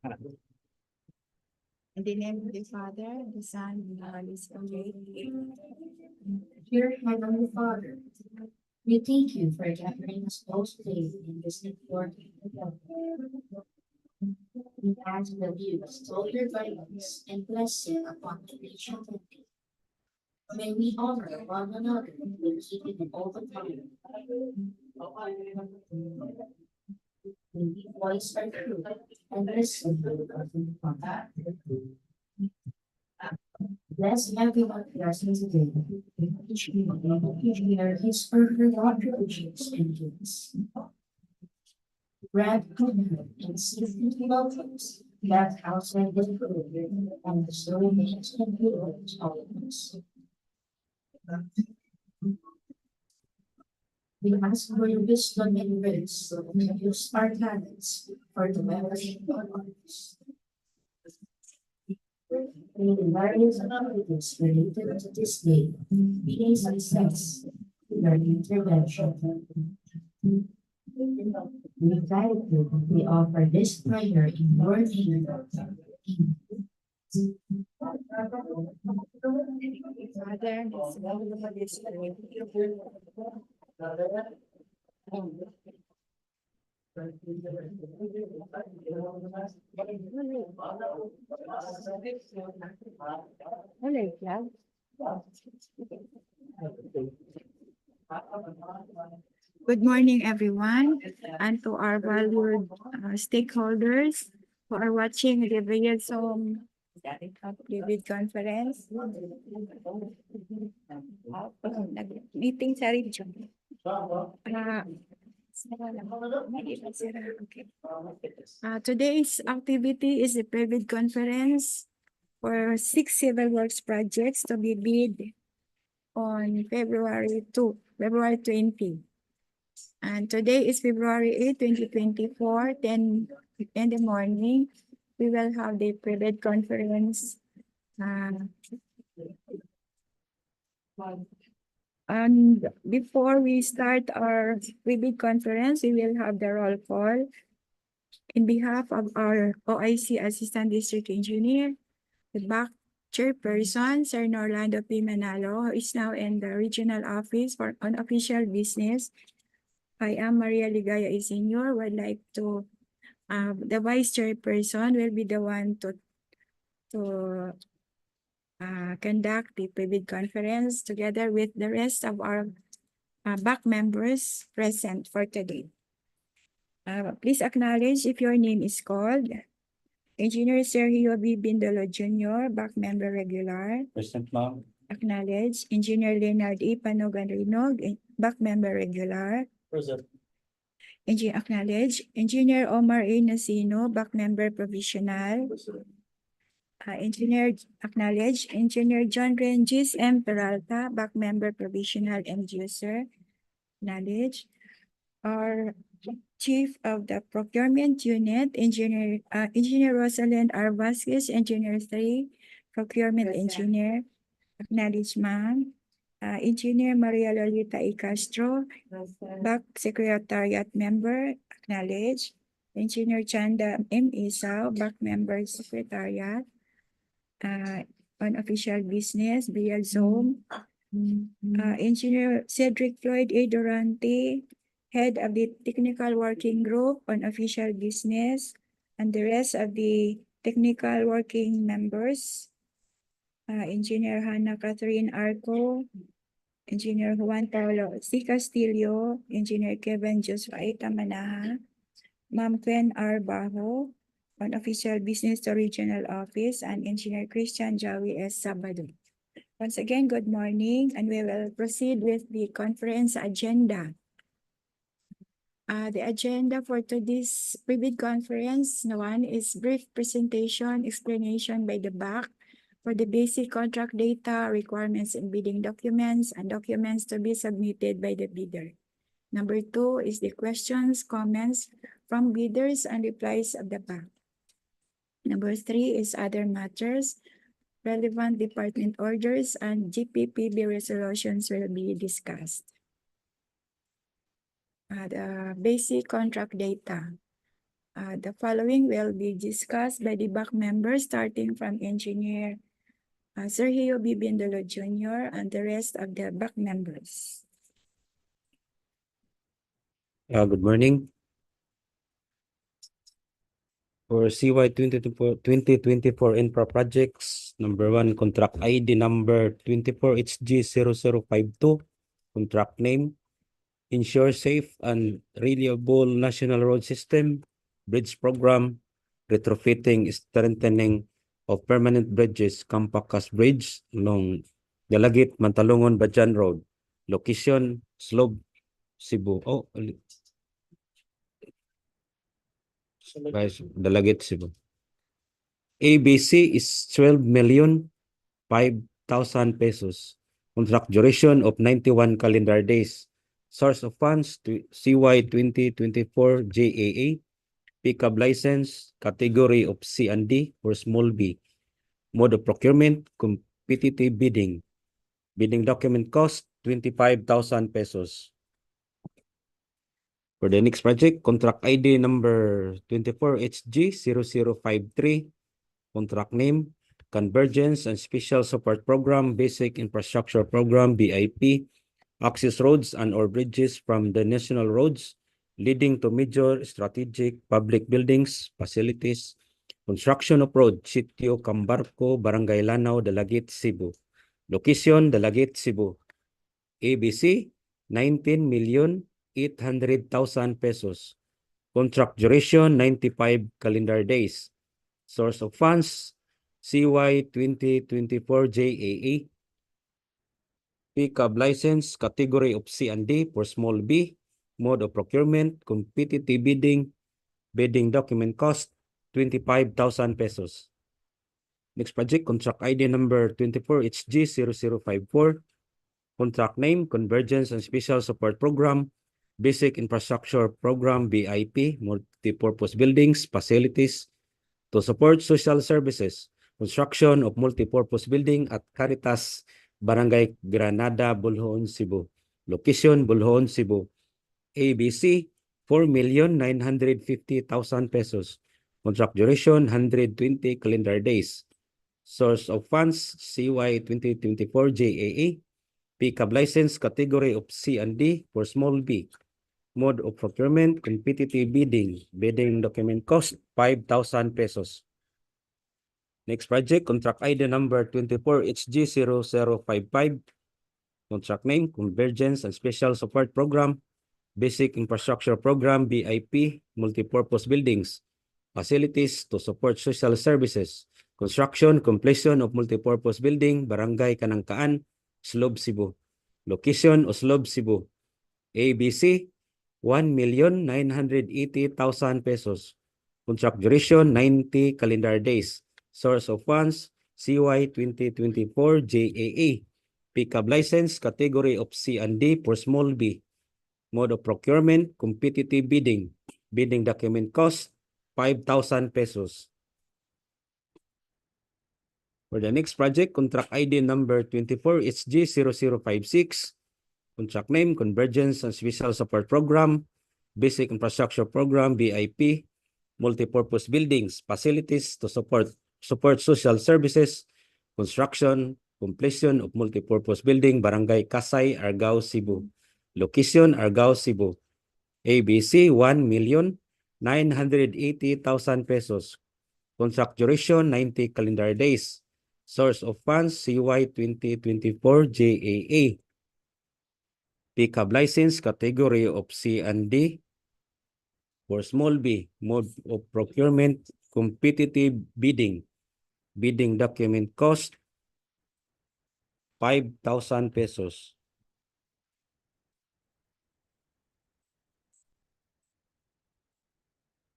In the name of the Father, the Son, and the Holy Spirit. Dear Heavenly Father, we thank you for gathering us all today in this important event. We ask that you bestow your guidance and blessing upon the nation today. May we honor one another with keeping an open mind. May we voice our truth and listen to the Father. Bless everyone present today. Each be able to hear his or her contributions and gifts. Grant good health and safety to loved ones left outside this room and the souls and heroes of us. We ask for your wisdom and grace to use our talents for the benefit of others. May the various activities related to this day be a success in our intervention. We gratitude we offer this prayer in your name. Father, the Son, and the Holy Spirit. Good morning, everyone, and to our valued stakeholders who are watching the video Zoom private conference. Meeting sa region. Today's activity is a private conference for 6 civil works projects to be bid on February 20. And today is February 8, 2024, 10 in the morning. We will have the private conference. And before we start our private conference, we will have the roll call. In behalf of our OIC Assistant District Engineer, the back chairperson, Sir Norlando P. Manalo, who is now in the regional office for unofficial business. I am Maria Ligaya Senior. Would like to, the vice chairperson will be the one to conduct the private conference together with the rest of our back members present for today. Please acknowledge if your name is called. Engineer Sergio B. Bindolo Jr., back member regular. Present, ma'am. Acknowledge. Engineer Leonard E. Panogan-Rinog, back member regular. Present. Acknowledge. Engineer Omar A. Nasino, back member provisional. Engineer acknowledge. Engineer John Rengis M. Peralta, back member provisional end user. Acknowledge. Our Chief of the Procurement Unit, Engineer Rosalind R. Vasquez, Engineer 3, Procurement Engineer. Acknowledge, ma'am. Engineer Maria Lolita E. Castro, back Secretariat member. Acknowledge. Engineer Chanda M. Isao, back member Secretariat. Unofficial business, BL Zone. Engineer Cedric Floyd A. Durante, head of the technical working group on official business, and the rest of the technical working members. Engineer Hannah Catherine Arco, Engineer Juan Paulo C. Castillo, Engineer Kevin Joshua Manaha, Ma'am Ken R. Bajo, on official business to regional office, and Engineer Christian Jawi S. Sabado. Once again, good morning, and we will proceed with the conference agenda. The agenda for today's private conference, one is brief presentation, explanation by the back for the basic contract data, requirements and bidding documents, and documents to be submitted by the bidder. Number 2 is the questions, comments from bidders and replies of the back. Number 3 is other matters, relevant department orders, and GPPB resolutions will be discussed. The basic contract data. The following will be discussed by the back members, starting from Engineer Sergio Bibindolo Jr. and the rest of the back members. Good morning. For CY 2024 infra projects, number 1, contract ID number 24HG0052, contract name, ensure safe and reliable national road system, bridge program, retrofitting, strengthening of permanent bridges, Campacas Bridge along Dalaguete-Mantalongon-Badian Road, location, Oslob, Cebu. Dalaguete, Cebu. ABC is 12,005,000 pesos. Contract duration of 91 calendar days. Source of funds to CY 2024 JAA. Pickup license, category of C and D or small b. Mode of procurement, competitive bidding. Bidding document cost, 25,000 pesos. For the next project, contract ID number 24HG0053, contract name, Convergence and Special Support Program, Basic Infrastructure Program, BIP, access roads and or bridges from the national roads leading to major strategic public buildings, facilities, construction of road, Sitio, Cambarko, Barangay Lanao, Dalaguete, Cebu. Location, Dalaguete, Cebu. ABC, 19,800,000 pesos. Contract duration, 95 calendar days. Source of funds, CY 2024 JAA. Pickup license, category of C and D for small b. Mode of procurement, competitive bidding. Bidding document cost, 25,000 pesos. Next project, contract ID number 24HG0054. Contract name, Convergence and Special Support Program, Basic Infrastructure Program, BIP, multipurpose buildings, facilities to support social services, construction of multipurpose building at Caritas, Barangay Granada, Boljoon, Cebu. Location, Boljoon, Cebu. ABC, 4,950,000 pesos. Contract duration, 120 calendar days. Source of funds, CY 2024 JAA. Pickup license, category of C and D for small b. Mode of procurement, competitive bidding. Bidding document cost, 5,000 pesos. Next project, contract ID number 24HG0055. Contract name, Convergence and Special Support Program, Basic Infrastructure Program, BIP, multipurpose buildings, facilities to support social services, construction, completion of multipurpose building, Barangay Canangca-an, Oslob, Cebu. Location, Oslob, Cebu. ABC, 1,980,000 pesos. Contract duration, 90 calendar days. Source of funds, CY 2024 JAA. Pickup license, category of C and D for small b. Mode of procurement, competitive bidding. Bidding document cost, 5,000 pesos. For the next project, contract ID number 24HG0056. Contract name, Convergence and Special Support Program, Basic Infrastructure Program, BIP, multipurpose buildings, facilities to support social services, construction, completion of multipurpose building, Barangay Kasay, Argao, Cebu. Location, Argao, Cebu. ABC, 1,980,000 pesos. Contract duration, 90 calendar days. Source of funds, CY 2024 JAA. Pickup license, category of C and D for small b. Mode of procurement, competitive bidding. Bidding document cost, 5,000 pesos.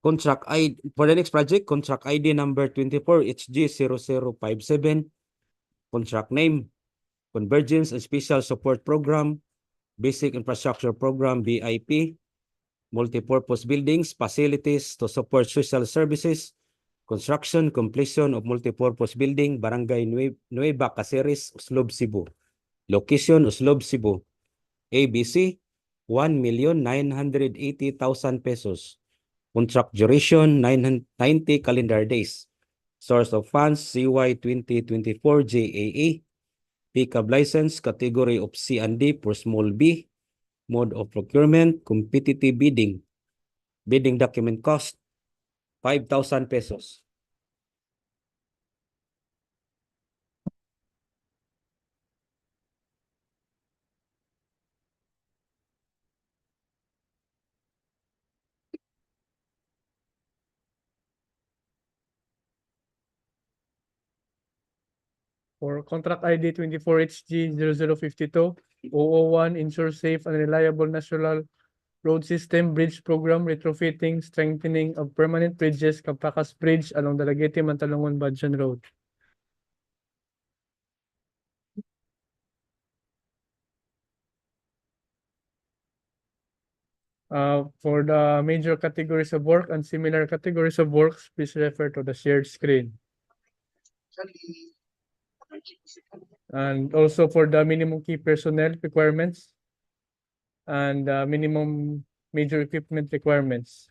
Contract ID, for the next project, contract ID number 24HG0057. Contract name, Convergence and Special Support Program, Basic Infrastructure Program, BIP, multipurpose buildings, facilities to support social services, construction, completion of multipurpose building, Barangay Nueva Caceres, Oslob, Cebu. Location, Oslob, Cebu. ABC, 1,980,000 pesos. Contract duration, 90 calendar days. Source of funds, CY 2024 JAA. Pickup license, category of C and D for small b. Mode of procurement, competitive bidding. Bidding document cost, 5,000 pesos. For contract ID 24HG0052, 001, ensure safe and reliable national road system bridge program retrofitting, strengthening of permanent bridges, Campacas Bridge along Dalaguete-Mantalongon-Badian Road. For the major categories of work and similar categories of works, please refer to the shared screen. And also for the minimum key personnel requirements and minimum major equipment requirements.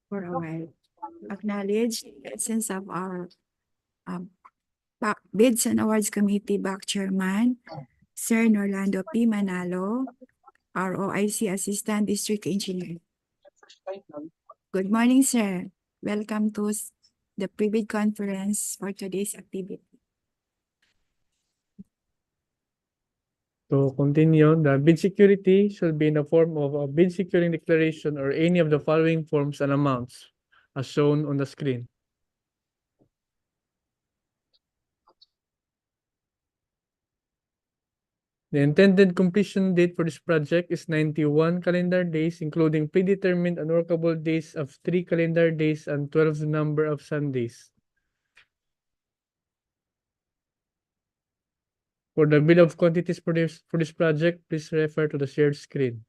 For a while. Acknowledge the essence of our Bids and Awards Committee back chairman, Sir Norlando P. Manalo, ROIC Assistant District Engineer. Good morning, sir. Welcome to the pre-bid conference for today's activity. To continue, the bid security should be in the form of a bid securing declaration or any of the following forms and amounts as shown on the screen. The intended completion date for this project is 91 calendar days, including predetermined unworkable days of 3 calendar days and 12 number of Sundays. For the bill of quantities for this project, please refer to the shared screen.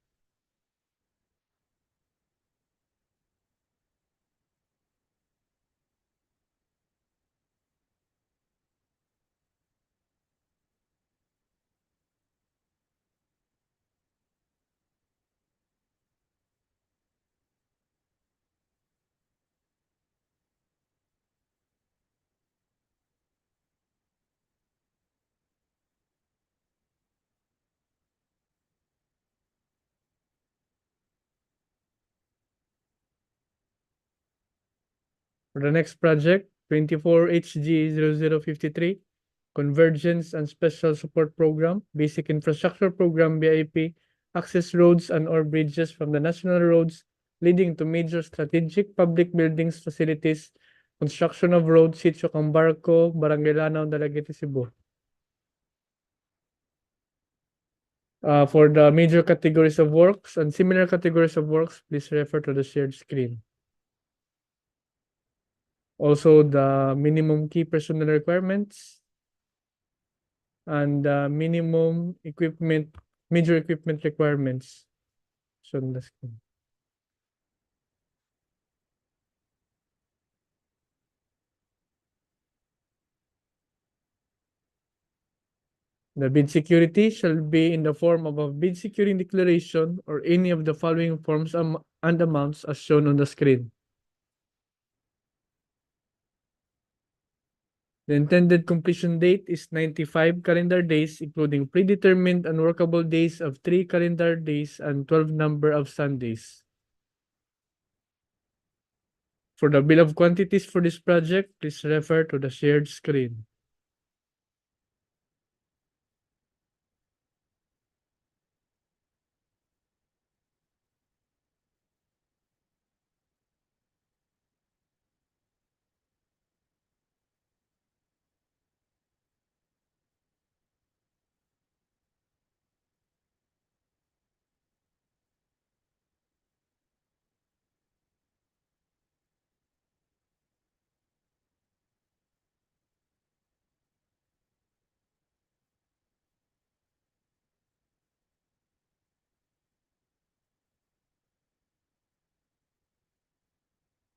For the next project, 24HG0053, Convergence and Special Support Program, Basic Infrastructure Program BIP, access roads and or bridges from the national roads leading to major strategic public buildings, facilities, construction of roads, Sitio, Cambarko, Barangay Lanao, Dalaguete, Cebu. For the major categories of works and similar categories of works, please refer to the shared screen. Also, the minimum key personnel requirements and minimum equipment, major equipment requirements shown on the screen. The bid security shall be in the form of a bid securing declaration or any of the following forms and amounts as shown on the screen. The intended completion date is 95 calendar days, including predetermined unworkable days of 3 calendar days and 12 number of Sundays. For the bill of quantities for this project, please refer to the shared screen.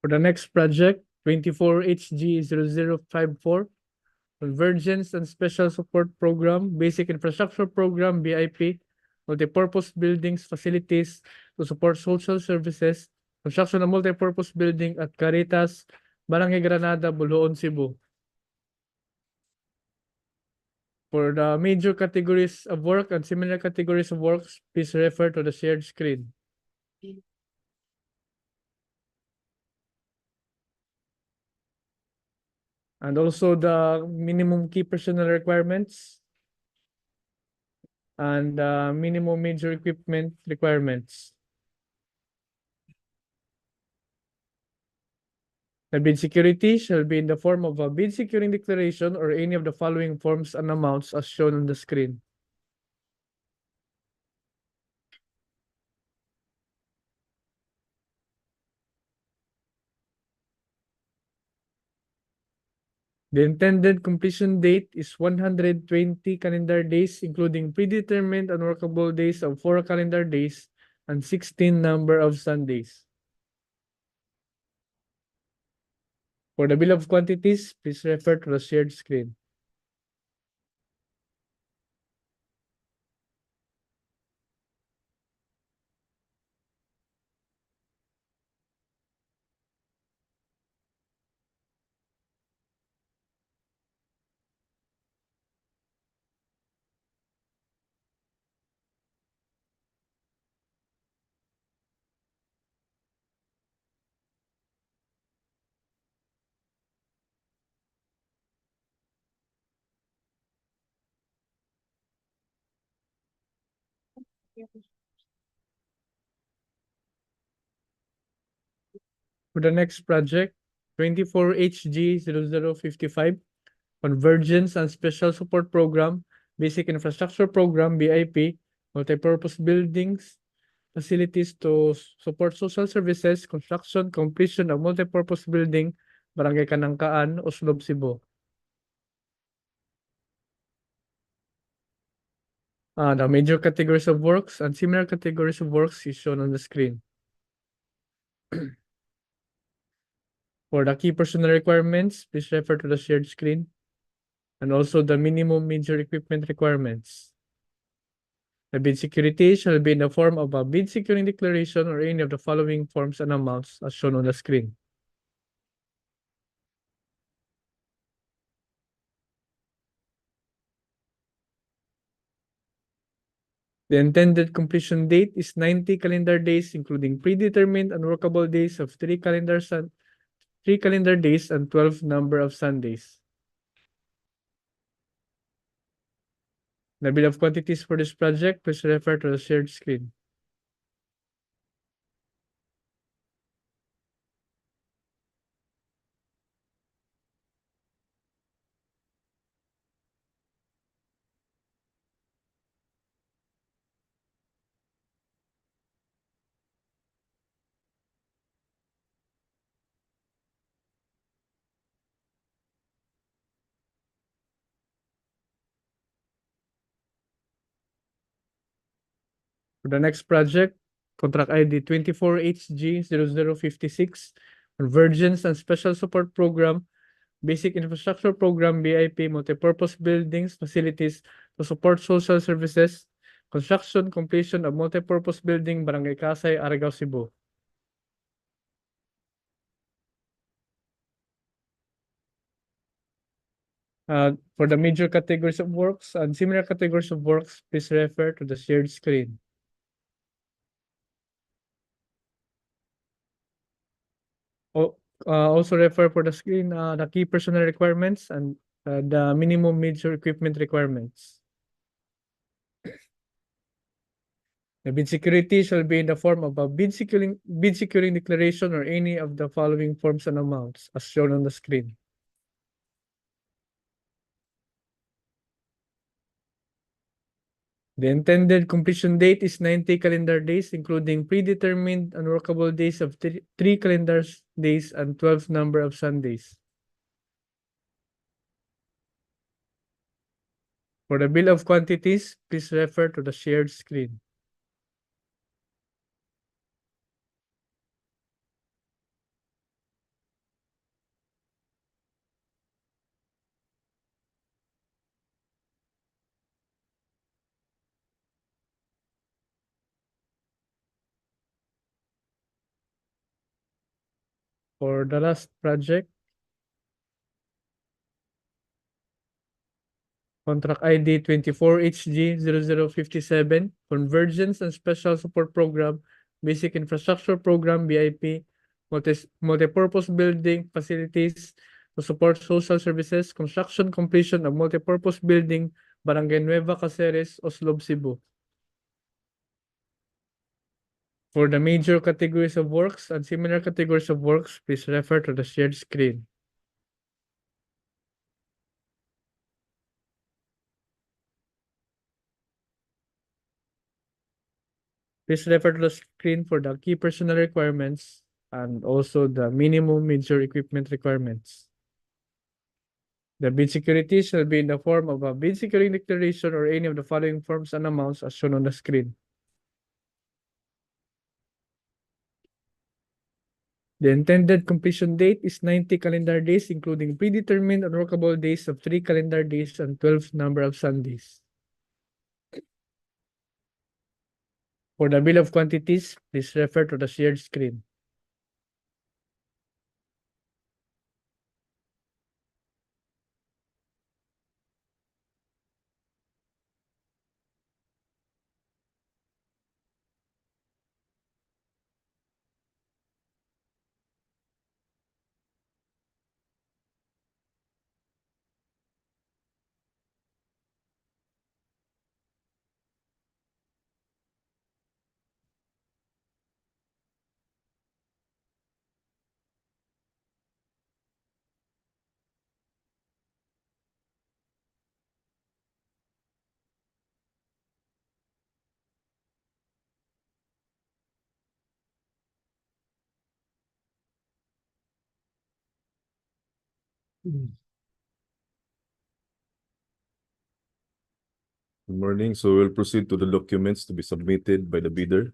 For the next project, 24HG0054, Convergence and Special Support Program, Basic Infrastructure Program, BIP, multipurpose buildings, facilities to support social services, construction of multipurpose building at Caritas, Barangay Granada, Boljoon, Cebu. For the major categories of work and similar categories of works, please refer to the shared screen. And also the minimum key personnel requirements and minimum major equipment requirements. The bid security shall be in the form of a bid securing declaration or any of the following forms and amounts as shown on the screen. The intended completion date is 120 calendar days, including predetermined unworkable days of 4 calendar days and 16 number of Sundays. For the bill of quantities, please refer to the shared screen. For the next project, 24HG0055, Convergence and Special Support Program, Basic Infrastructure Program, BIP, Multipurpose Buildings, Facilities to Support Social Services, Construction, Completion of Multipurpose Building, Barangay Canangca-an, Oslob, Cebu. The major categories of works and similar categories of works is shown on the screen. For the key personnel requirements, please refer to the shared screen, and also the minimum major equipment requirements. The bid security shall be in the form of a bid securing declaration or any of the following forms and amounts as shown on the screen. The intended completion date is 90 calendar days, including predetermined unworkable days of 3 calendar days and 12 number of Sundays. The bill of quantities for this project, please refer to the shared screen. For the next project, contract ID 24HG0056, Convergence and Special Support Program, Basic Infrastructure Program, BIP, Multipurpose Buildings, Facilities to Support Social Services, Construction, Completion of Multipurpose Building, Barangay Kasay, Aragao, Cebu. For the major categories of works and similar categories of works, please refer to the shared screen. Also refer for the screen the key personnel requirements and the minimum major equipment requirements. The bid security shall be in the form of a bid securing declaration or any of the following forms and amounts as shown on the screen. The intended completion date is 90 calendar days, including predetermined unworkable days of 3 calendar days and 12 number of Sundays. For the bill of quantities, please refer to the shared screen. For the last project, Contract ID 24HG0057, Convergence and Special Support Program, Basic Infrastructure Program, BIP, Multipurpose Building Facilities to support social services, construction completion of multipurpose building, Barangay Nueva Caceres, Oslob, Cebu. For the major categories of works and similar categories of works, please refer to the shared screen. Please refer to the screen for the key personnel requirements and also the minimum major equipment requirements. The bid security shall be in the form of a bid security declaration or any of the following forms and amounts as shown on the screen. The intended completion date is 90 calendar days, including predetermined unworkable days of 3 calendar days and 12 number of Sundays. For the bill of quantities, please refer to the shared screen. Good morning. So we'll proceed to the documents to be submitted by the bidder.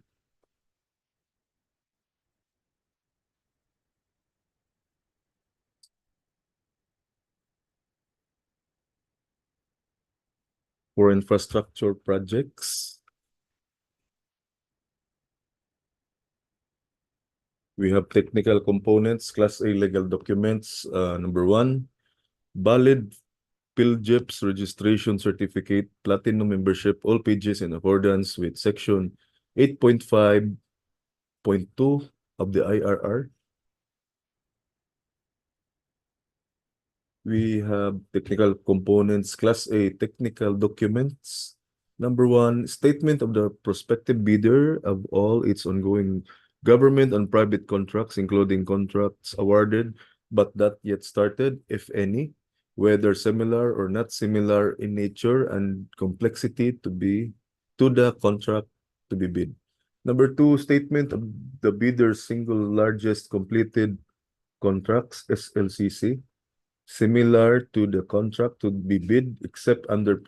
For infrastructure projects, we have technical components, Class A legal documents. Number 1, valid PhilJEPS registration certificate, platinum membership, all pages in accordance with section 8.5.2 of the IRR. We have technical components, Class A technical documents. Number 1, statement of the prospective bidder of all its ongoing government and private contracts, including contracts awarded but not yet started, if any, whether similar or not similar in nature and complexity to the contract to be bid. Number 2, statement of the bidder's single largest completed contracts, SLCC, similar to the contract to be bid except under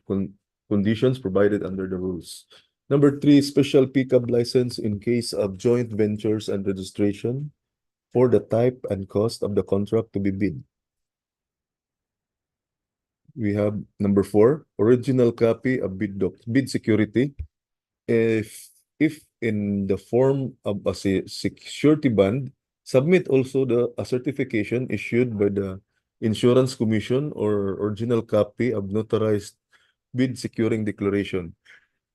conditions provided under the rules. Number 3, special pickup license in case of joint ventures and registration for the type and cost of the contract to be bid. We have number 4, original copy of bid security. If in the form of a security bond, submit also a certification issued by the Insurance Commission or original copy of notarized bid securing declaration.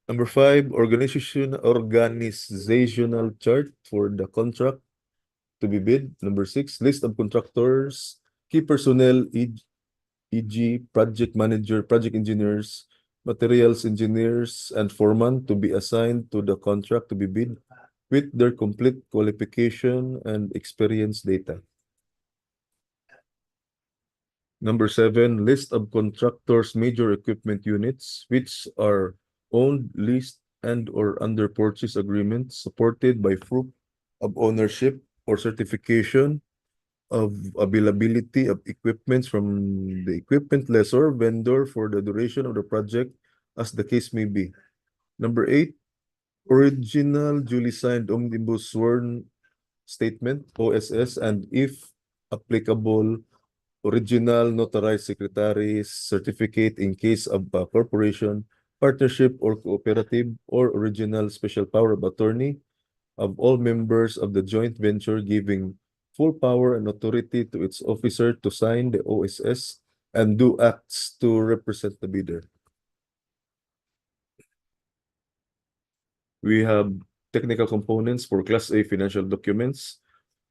Number 5, organizational chart for the contract to be bid. Number 6, list of contractors, key personnel, e.g. project manager, project engineers, materials engineers, and foreman to be assigned to the contract to be bid with their complete qualification and experience data. Number 7, list of contractors' major equipment units, which are owned, leased, and or under purchase agreements supported by proof of ownership or certification of availability of equipments from the equipment lessor vendor for the duration of the project, as the case may be. Number 8, original duly signed omnibus sworn statement, OSS, and if applicable, original notarized secretary's certificate in case of a corporation, partnership, or cooperative, or original special power of attorney of all members of the joint venture giving full power and authority to its officer to sign the OSS and do acts to represent the bidder. We have technical components for Class A financial documents,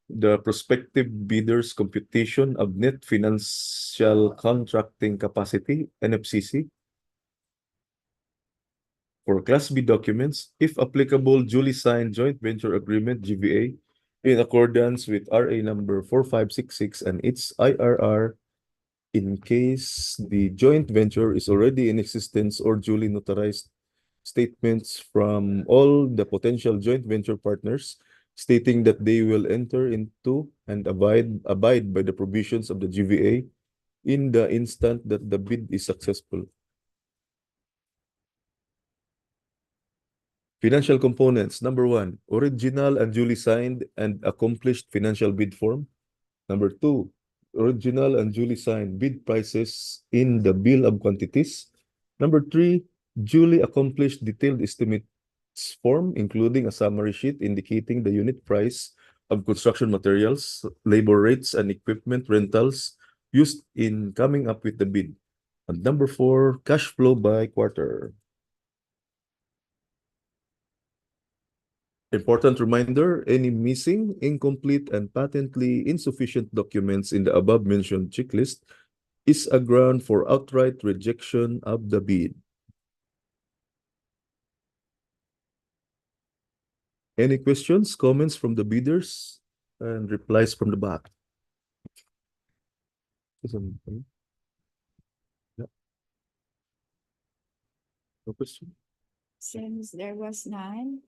the prospective bidder's computation of net financial contracting capacity, NFCC. For Class B documents, if applicable, duly signed joint venture agreement, GVA, in accordance with RA number 4566 and its IRR, in case the joint venture is already in existence, or duly notarized statements from all the potential joint venture partners stating that they will enter into and abide by the provisions of the GVA in the instant that the bid is successful. Financial components. Number 1, original and duly signed and accomplished financial bid form. Number 2, original and duly signed bid prices in the bill of quantities. Number 3, duly accomplished detailed estimates form, including a summary sheet indicating the unit price of construction materials, labor rates, and equipment rentals used in coming up with the bid. And number 4, cash flow by quarter. Important reminder, any missing, incomplete, and patently insufficient documents in the above-mentioned checklist is a ground for outright rejection of the bid. Any questions, comments from the bidders, and replies from the back? Yeah. No question? Since there was none,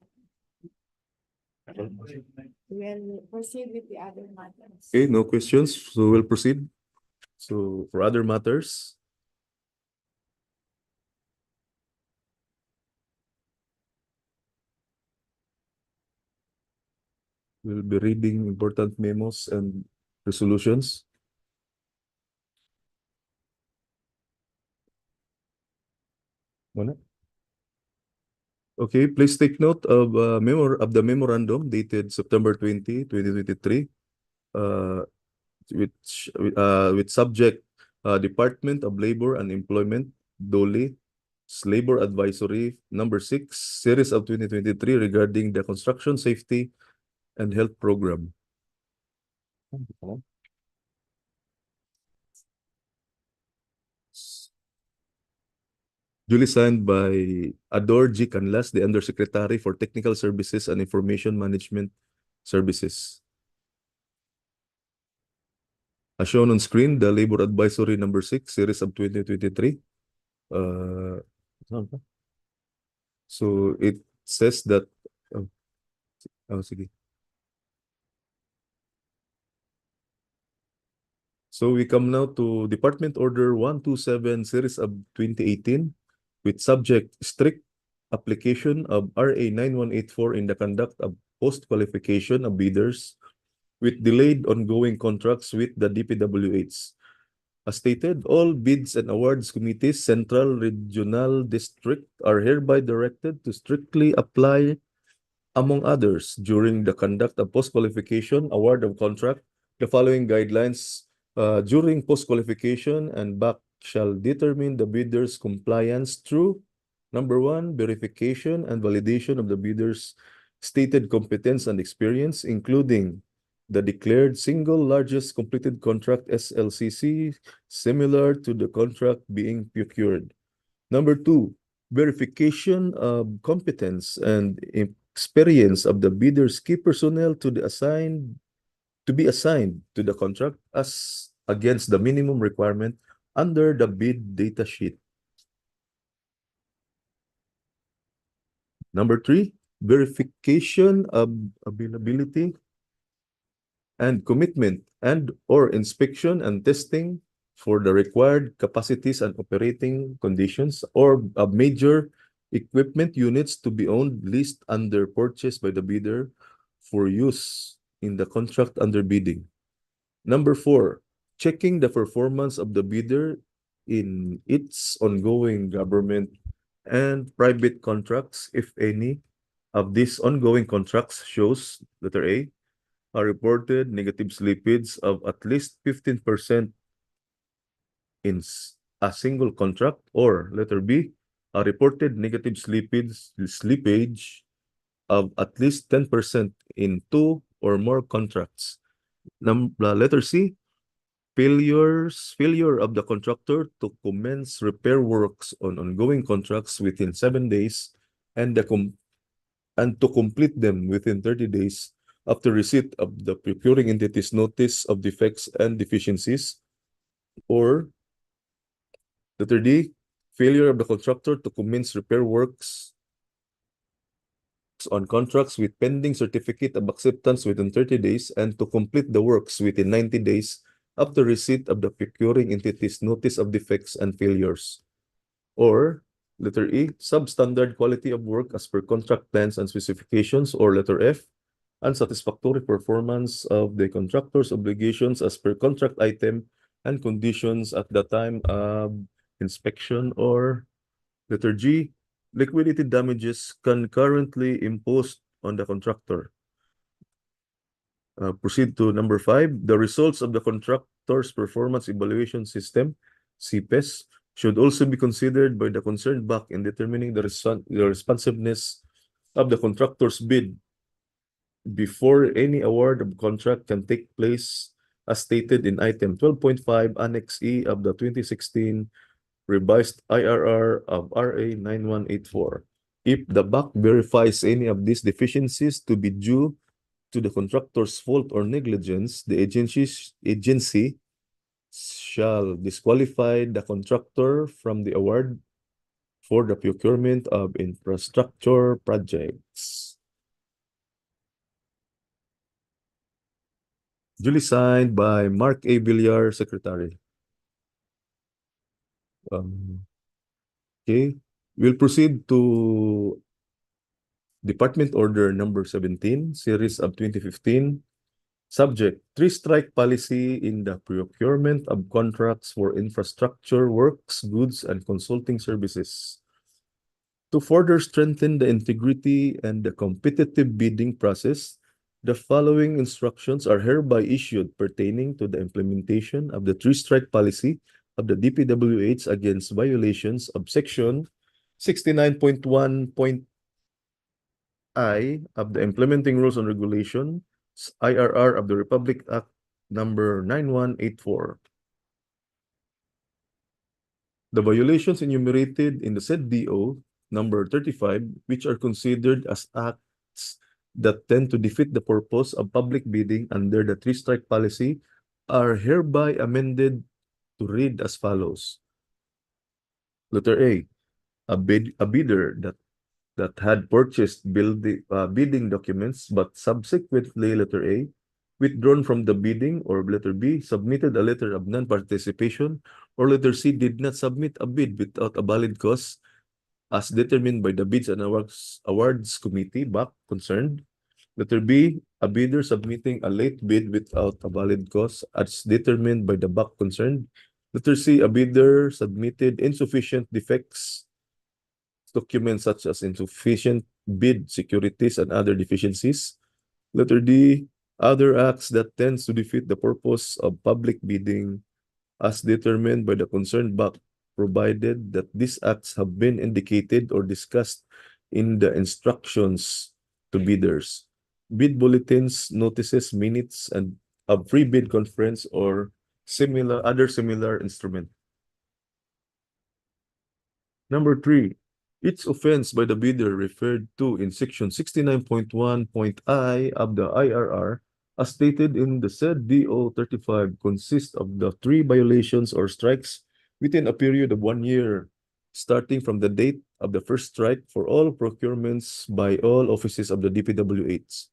we'll proceed with the other matters. Okay, no questions, so we'll proceed. So for other matters, we'll be reading important memos and resolutions. Mana? Okay, please take note of the memorandum dated September 20, 2023, with subject Department of Labor and Employment, DOLE, Labor Advisory number 6, series of 2023 regarding the construction safety and health program. Duly signed by Brgy, the Undersecretary for Technical Services and Information Management Services. As shown on screen, the Labor Advisory number 6, series of 2023. So it says that, sige. So we come now to Department Order 127, series of 2018, with subject strict application of RA 9184 in the conduct of post-qualification of bidders with delayed ongoing contracts with the DPWH. As stated, all bids and awards committees, central, regional, district, are hereby directed to strictly apply, among others, during the conduct of post-qualification award of contract, the following guidelines during post-qualification and back shall determine the bidder's compliance through, number 1, verification and validation of the bidder's stated competence and experience, including the declared single largest completed contract SLCC, similar to the contract being procured. Number 2, verification of competence and experience of the bidder's key personnel to be assigned to the contract as against the minimum requirement under the bid data sheet. Number 3, verification of availability and commitment and or inspection and testing for the required capacities and operating conditions or of major equipment units to be owned, leased, under purchase by the bidder for use in the contract under bidding. Number 4, checking the performance of the bidder in its ongoing government and private contracts, if any of these ongoing contracts shows, letter A, are reported negative slippage of at least 15% in a single contract, or letter B, a reported negative slippage of at least 10% in 2 or more contracts. Letter C, failure of the contractor to commence repair works on ongoing contracts within 7 days and to complete them within 30 days after receipt of the procuring entity's notice of defects and deficiencies. Or letter D, failure of the contractor to commence repair works on contracts with pending certificate of acceptance within 30 days and to complete the works within 90 days after receipt of the procuring entity's notice of defects and failures. Or letter E, substandard quality of work as per contract plans and specifications. Or letter F, unsatisfactory performance of the contractor's obligations as per contract item and conditions at the time of inspection. Or letter G, liquidated damages concurrently imposed on the contractor. Proceed to number 5. The results of the contractor's performance evaluation system, CPES, should also be considered by the concerned back in determining the responsiveness of the contractor's bid before any award of contract can take place, as stated in item 12.5 Annex E of the 2016 revised IRR of RA 9184. If the back verifies any of these deficiencies to be due to the contractor's fault or negligence, the agency shall disqualify the contractor from the award for the procurement of infrastructure projects. Duly signed by Mark A. Villar, Secretary. Okay, we'll proceed to Department Order number 17, series of 2015. Subject, three-strike policy in the procurement of contracts for infrastructure works, goods, and consulting services. To further strengthen the integrity and the competitive bidding process, the following instructions are hereby issued pertaining to the implementation of the three-strike policy of the DPWH against violations of Section 69.1.I of the Implementing Rules and Regulations, IRR of the Republic Act number 9184. The violations enumerated in the said DEO number 35, which are considered as acts that tend to defeat the purpose of public bidding under the three-strike policy, are hereby amended to read as follows. Letter A, a bidder that had purchased bidding documents but subsequently, letter A, withdrawn from the bidding, or letter B, submitted a letter of non-participation, or letter C, did not submit a bid without a valid cause as determined by the Bids and Awards Committee back concerned. Letter B, a bidder submitting a late bid without a valid cause as determined by the back concerned. Letter C, a bidder submitted insufficient defects documents such as insufficient bid securities and other deficiencies. Letter D, other acts that tends to defeat the purpose of public bidding as determined by the concerned back, provided that these acts have been indicated or discussed in the instructions to bidders, bid bulletins, notices, minutes, and a pre-bid conference or other similar instrument. Number 3, each offense by the bidder referred to in section 69.1.I of the IRR, as stated in the said DO 35, consists of the 3 violations or strikes within a period of 1 year, starting from the date of the first strike for all procurements by all offices of the DPWH.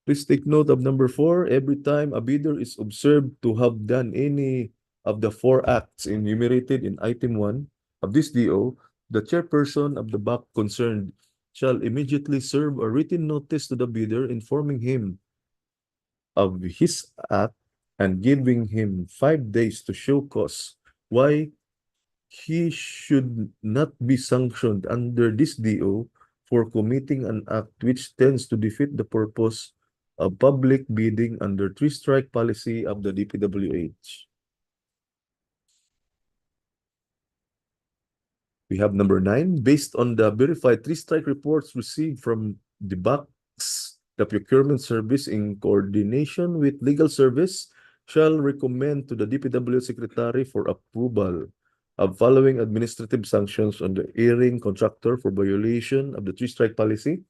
Please take note of number 4. Every time a bidder is observed to have done any of the 4 acts enumerated in item 1 of this DO, the chairperson of the back concerned shall immediately serve a written notice to the bidder informing him of his act and giving him 5 days to show cause why he should not be sanctioned under this DO for committing an act which tends to defeat the purpose of public bidding under three-strike policy of the DPWH. We have number 9. Based on the verified three-strike reports received from the BACS, the procurement service in coordination with legal service shall recommend to the DPWH Secretary for approval of following administrative sanctions on the airing contractor for violation of the three-strike policy.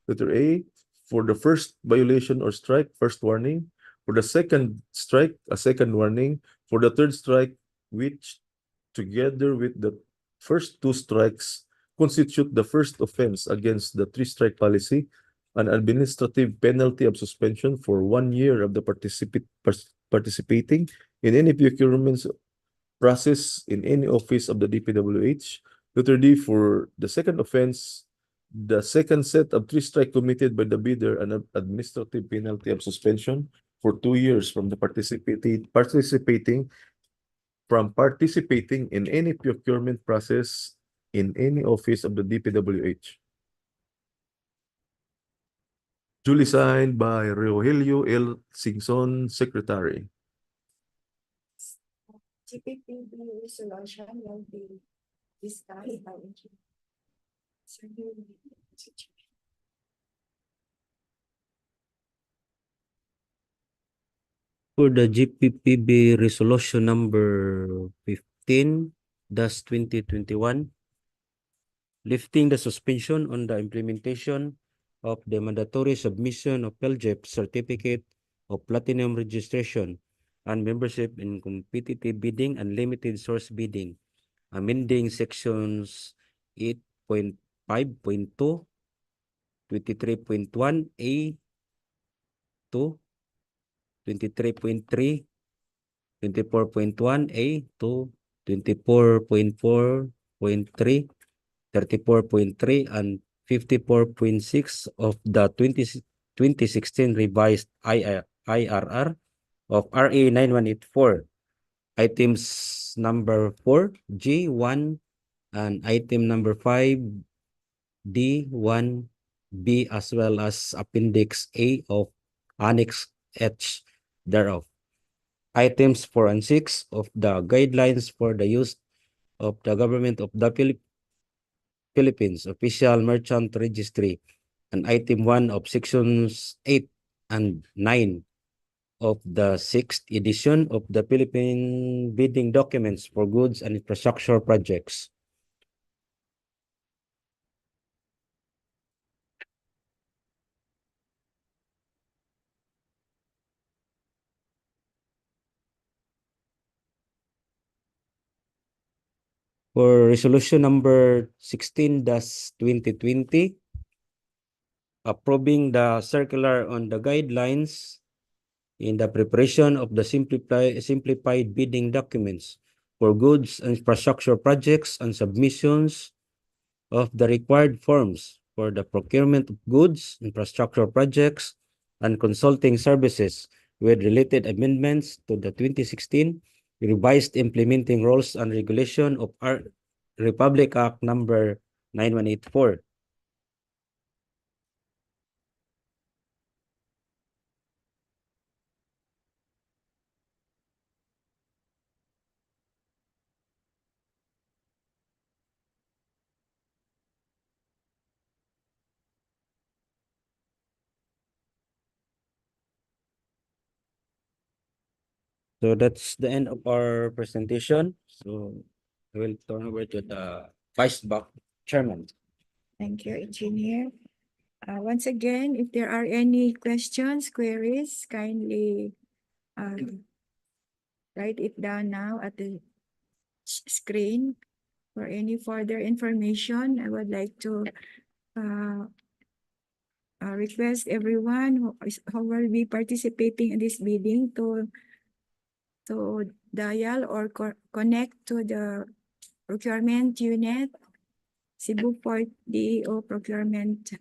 Letter A, for the first violation or strike, first warning. For the second strike, a second warning. For the third strike, which together with the first two strikes constitute the first offense against the three-strike policy, an administrative penalty of suspension for 1 year of the participating in any procurement process in any office of the DPWH. Letter D, for the second offense, the second set of three-strike committed by the bidder, an administrative penalty of suspension for 2 years from the participating in any procurement process in any office of the DPWH. Duly signed by Rogelio L. Singson, Secretary. GPPB resolution will be discussed by engineer. For the GPPB resolution number 15-2021, lifting the suspension on the implementation of the mandatory submission of PELJEP certificate of platinum registration and membership in competitive bidding and limited source bidding, amending sections 8.5.2, 23.1A to 23.3, 24.1A to 24.4.3, 34.3, and 54.6 of the 2016 revised IRR of RA 9184, items number 4, G1, and item number 5, D1B, as well as Appendix A of Annex H thereof. Items 4 and 6 of the guidelines for the use of the government of the Philippines official merchant registry, and item 1 of sections 8 and 9 of the 6th edition of the Philippine bidding documents for goods and infrastructure projects. For resolution number 16-2020, approving the circular on the guidelines in the preparation of the simplified bidding documents for goods and infrastructure projects and submissions of the required forms for the procurement of goods, infrastructure projects, and consulting services with related amendments to the 2016 revised implementing rules and regulation of our Republic Act number 9184. So that's the end of our presentation. So I will turn over to the Vice Chairman. Thank you, Engineer. Once again, if there are any questions, queries, kindly write it down now at the screen. For any further information, I would like to request everyone who will be participating in this bidding to dial or connect to the procurement unit, Cebu Port DEO Procurement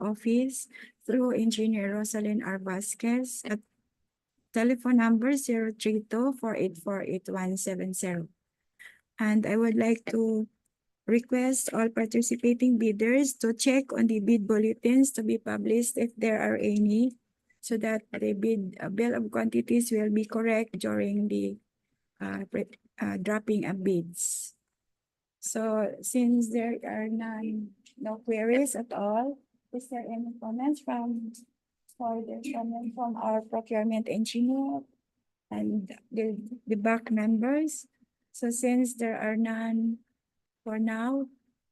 Office through Engineer Rosalyn R. Vasquez at telephone number 032-484-8170. And I would like to request all participating bidders to check on the bid bulletins to be published if there are any, so that the bill of quantities will be correct during the dropping of bids. So since there are no queries at all, is there any comments from our procurement engineer and the back members? So since there are none for now,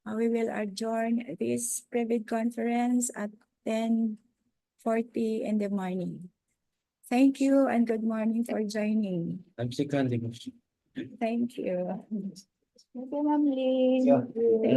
we will adjourn this private conference at 10:40 in the morning. Thank you and good morning for joining. I'm seconding. Thank you. Thank you, Ma'am Lee. Yeah.